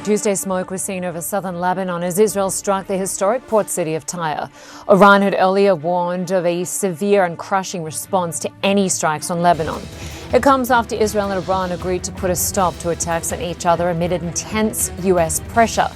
Tuesday smoke was seen over southern Lebanon as Israel struck the historic port city of Tyre. Iran had earlier warned of a severe and crushing response to any strikes on Lebanon. It comes after Israel and Iran agreed to put a stop to attacks on each other amid intense US pressure,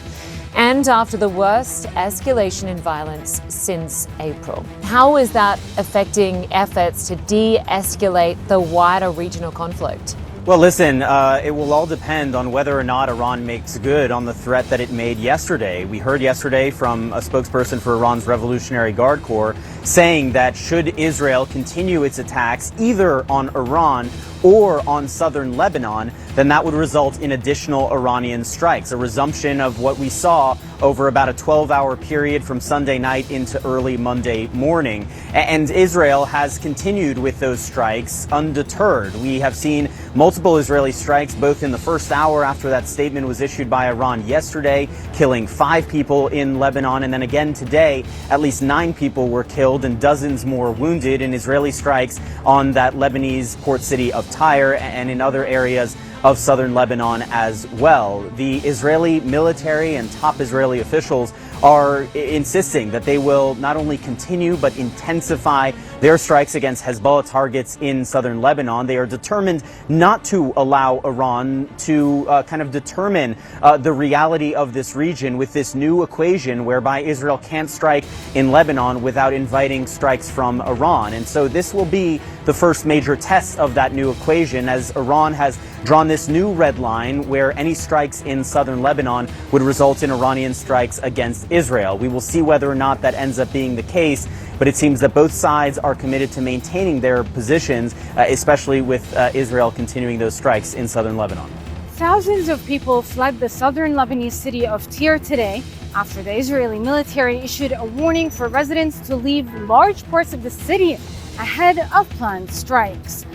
and after the worst escalation in violence since April. How is that affecting efforts to de-escalate the wider regional conflict? Well, listen, it will all depend on whether or not Iran makes good on the threat that it made yesterday. We heard yesterday from a spokesperson for Iran's Revolutionary Guard Corps saying that should Israel continue its attacks either on Iran or on southern Lebanon, then that would result in additional Iranian strikes, a resumption of what we saw over about a 12-hour period from Sunday night into early Monday morning. And Israel has continued with those strikes undeterred. We have seen multiple Israeli strikes both in the first hour after that statement was issued by Iran yesterday, killing 5 people in Lebanon, and then again today, at least 9 people were killed and dozens more wounded in Israeli strikes on that Lebanese port city of Tyre and in other areas of southern Lebanon as well. The Israeli military and top Israeli officials are insisting that they will not only continue but intensify their strikes against Hezbollah targets in southern Lebanon. They are determined not to allow Iran to kind of determine the reality of this region with this new equation whereby Israel can't strike in Lebanon without inviting strikes from Iran. And so this will be the first major test of that new equation, as Iran has drawn this new red line where any strikes in southern Lebanon would result in Iranian strikes against Israel. We will see whether or not that ends up being the case, but it seems that both sides are committed to maintaining their positions, especially with Israel continuing those strikes in southern Lebanon. Thousands of people fled the southern Lebanese city of Tyre today after the Israeli military issued a warning for residents to leave large parts of the city ahead of planned strikes.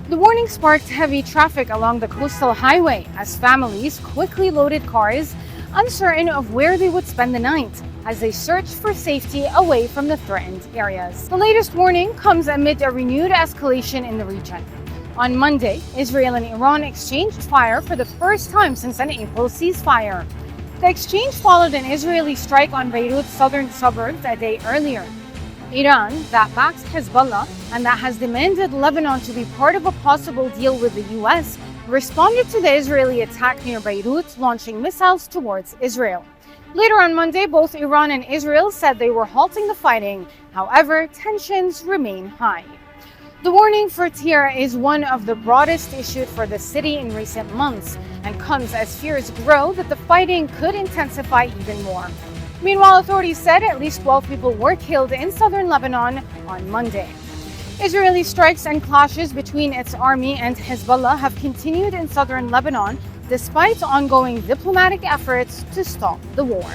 The warning sparked heavy traffic along the coastal highway as families quickly loaded cars, uncertain of where they would spend the night as they searched for safety away from the threatened areas. The latest warning comes amid a renewed escalation in the region. On Monday, Israel and Iran exchanged fire for the first time since an April ceasefire. The exchange followed an Israeli strike on Beirut's southern suburbs a day earlier. Iran, that backs Hezbollah and that has demanded Lebanon to be part of a possible deal with the US, responded to the Israeli attack near Beirut, launching missiles towards Israel. Later on Monday, both Iran and Israel said they were halting the fighting. However, tensions remain high. The warning for Tyre is one of the broadest issued for the city in recent months and comes as fears grow that the fighting could intensify even more. Meanwhile, authorities said at least 12 people were killed in southern Lebanon on Monday. Israeli strikes and clashes between its army and Hezbollah have continued in southern Lebanon despite ongoing diplomatic efforts to stop the war.